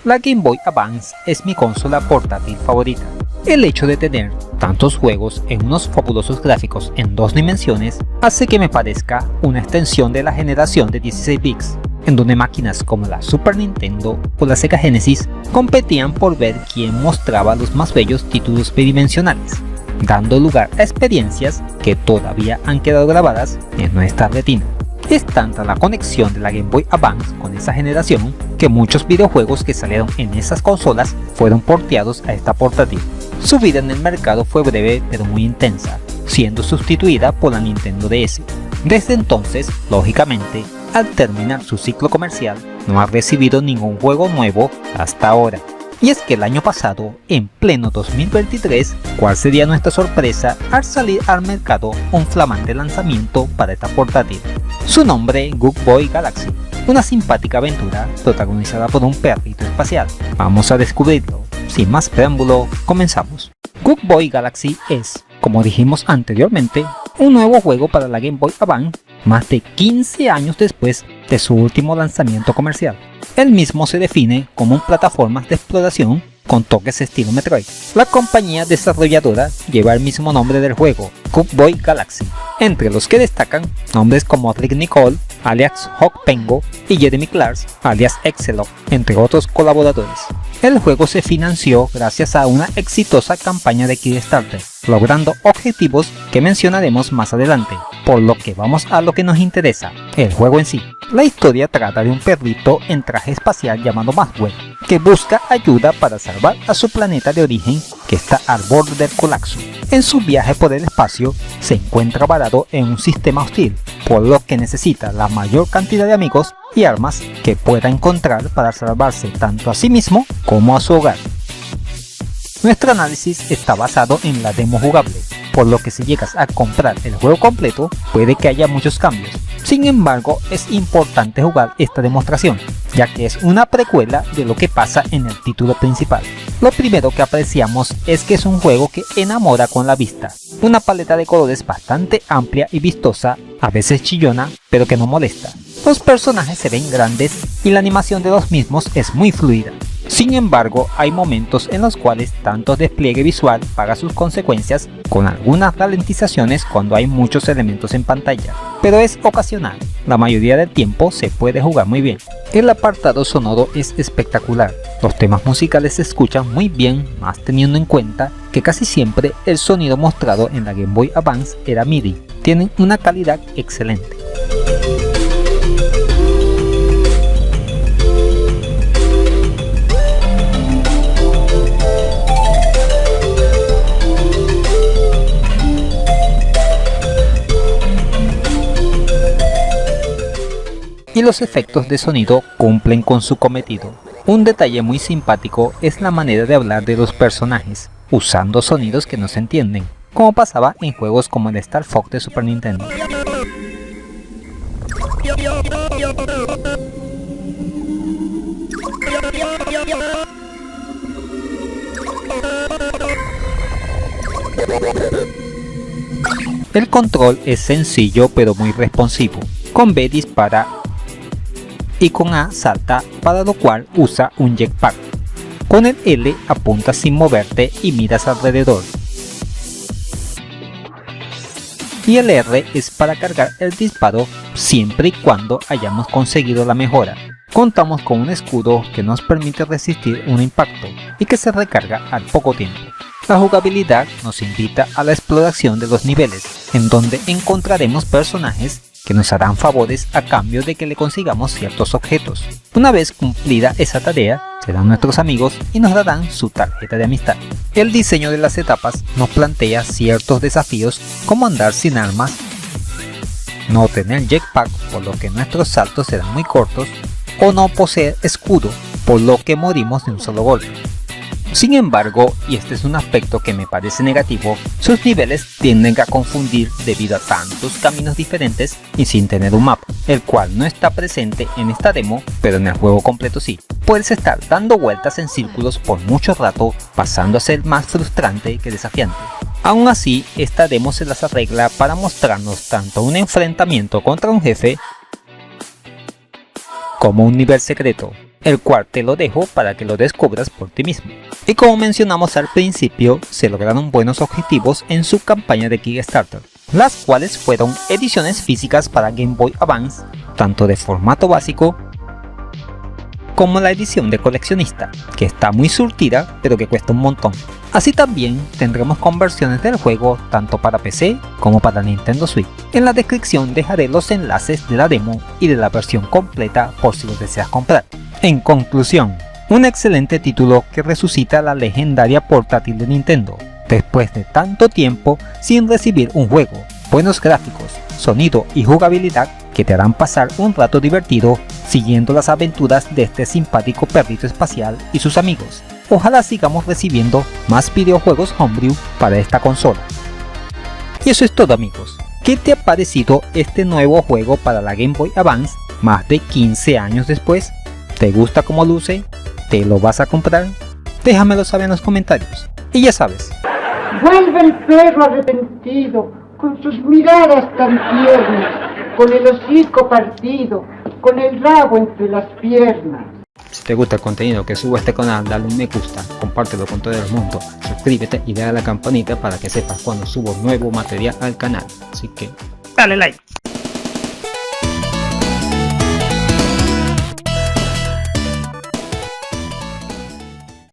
la Game Boy Advance es mi consola portátil favorita. El hecho de tener tantos juegos en unos fabulosos gráficos en 2 dimensiones hace que me parezca una extensión de la generación de 16 bits, en donde máquinas como la Super Nintendo o la Sega Genesis competían por ver quién mostraba los más bellos títulos bidimensionales, dando lugar a experiencias que todavía han quedado grabadas en nuestra retina. Es tanta la conexión de la Game Boy Advance con esa generación que muchos videojuegos que salieron en esas consolas fueron porteados a esta portátil. Su vida en el mercado fue breve pero muy intensa, siendo sustituida por la Nintendo DS. Desde entonces, lógicamente, al terminar su ciclo comercial, no ha recibido ningún juego nuevo hasta ahora. Y es que el año pasado, en pleno 2023, ¿cuál sería nuestra sorpresa al salir al mercado un flamante lanzamiento para esta portátil? Su nombre, Good Boy Galaxy, una simpática aventura protagonizada por un perrito espacial. Vamos a descubrirlo. Sin más preámbulo, comenzamos. Good Boy Galaxy es, como dijimos anteriormente, un nuevo juego para la Game Boy Advance más de 15 años después de su último lanzamiento comercial. El mismo se define como un plataforma de exploración con toques estilo Metroid. La compañía desarrolladora lleva el mismo nombre del juego, Good Boy Galaxy, entre los que destacan nombres como Rick Nicole, alias Hawk Pengo, y Jeremy Clarks, alias Excelot, entre otros colaboradores. El juego se financió gracias a una exitosa campaña de Kickstarter, logrando objetivos que mencionaremos más adelante, por lo que vamos a lo que nos interesa, el juego en sí. La historia trata de un perrito en traje espacial llamado Maxwell, que busca ayuda para salvar a su planeta de origen que está al borde del colapso. En su viaje por el espacio, se encuentra varado en un sistema hostil, por lo que necesita la mayor cantidad de amigos y armas que pueda encontrar para salvarse tanto a sí mismo como a su hogar. Nuestro análisis está basado en la demo jugable, por lo que si llegas a comprar el juego completo puede que haya muchos cambios. Sin embargo, es importante jugar esta demostración, ya que es una precuela de lo que pasa en el título principal. Lo primero que apreciamos es que es un juego que enamora con la vista, una paleta de colores bastante amplia y vistosa, a veces chillona, pero que no molesta. Los personajes se ven grandes y la animación de los mismos es muy fluida. Sin embargo, hay momentos en los cuales tanto despliegue visual paga sus consecuencias con algunas ralentizaciones cuando hay muchos elementos en pantalla, pero es ocasional. La mayoría del tiempo se puede jugar muy bien. El apartado sonoro es espectacular. Los temas musicales se escuchan muy bien, más teniendo en cuenta que casi siempre el sonido mostrado en la Game Boy Advance era MIDI. Tienen una calidad excelente. Y los efectos de sonido cumplen con su cometido. Un detalle muy simpático es la manera de hablar de los personajes, usando sonidos que no se entienden, como pasaba en juegos como el Star Fox de Super Nintendo. El control es sencillo pero muy responsivo. Con B dispara y con A salta, para lo cual usa un jetpack. Con el L apuntas sin moverte y miras alrededor. Y el R es para cargar el disparo siempre y cuando hayamos conseguido la mejora. Contamos con un escudo que nos permite resistir un impacto y que se recarga al poco tiempo. La jugabilidad nos invita a la exploración de los niveles, en donde encontraremos personajes que nos harán favores a cambio de que le consigamos ciertos objetos. Una vez cumplida esa tarea, serán nuestros amigos y nos darán su tarjeta de amistad. El diseño de las etapas nos plantea ciertos desafíos como andar sin armas, no tener jetpack por lo que nuestros saltos serán muy cortos, o no poseer escudo por lo que morimos de un solo golpe. Sin embargo, y este es un aspecto que me parece negativo, sus niveles tienden a confundir debido a tantos caminos diferentes y sin tener un mapa, el cual no está presente en esta demo, pero en el juego completo sí. Puedes estar dando vueltas en círculos por mucho rato, pasando a ser más frustrante que desafiante. Aún así, esta demo se las arregla para mostrarnos tanto un enfrentamiento contra un jefe como un nivel secreto. el cual te lo dejo para que lo descubras por ti mismo. Y como mencionamos al principio, se lograron buenos objetivos en su campaña de Kickstarter, las cuales fueron ediciones físicas para Game Boy Advance, tanto de formato básico como la edición de coleccionista, que está muy surtida pero que cuesta un montón. Así también tendremos conversiones del juego tanto para PC como para Nintendo Switch. En la descripción dejaré los enlaces de la demo y de la versión completa por si los deseas comprar. En conclusión, un excelente título que resucita la legendaria portátil de Nintendo, después de tanto tiempo sin recibir un juego, buenos gráficos, sonido y jugabilidad que te harán pasar un rato divertido siguiendo las aventuras de este simpático perrito espacial y sus amigos. Ojalá sigamos recibiendo más videojuegos homebrew para esta consola. Y eso es todo, amigos. ¿Qué te ha parecido este nuevo juego para la Game Boy Advance más de 15 años después? ¿Te gusta cómo luce? ¿Te lo vas a comprar? Déjamelo saber en los comentarios. Y ya sabes. Vuelve el perro arrepentido, con sus miradas tan tiernas, con el hocico partido, con el rabo entre las piernas. Si te gusta el contenido que subo a este canal, dale un me gusta, compártelo con todo el mundo, suscríbete y dale a la campanita para que sepas cuando subo nuevo material al canal. Así que dale like.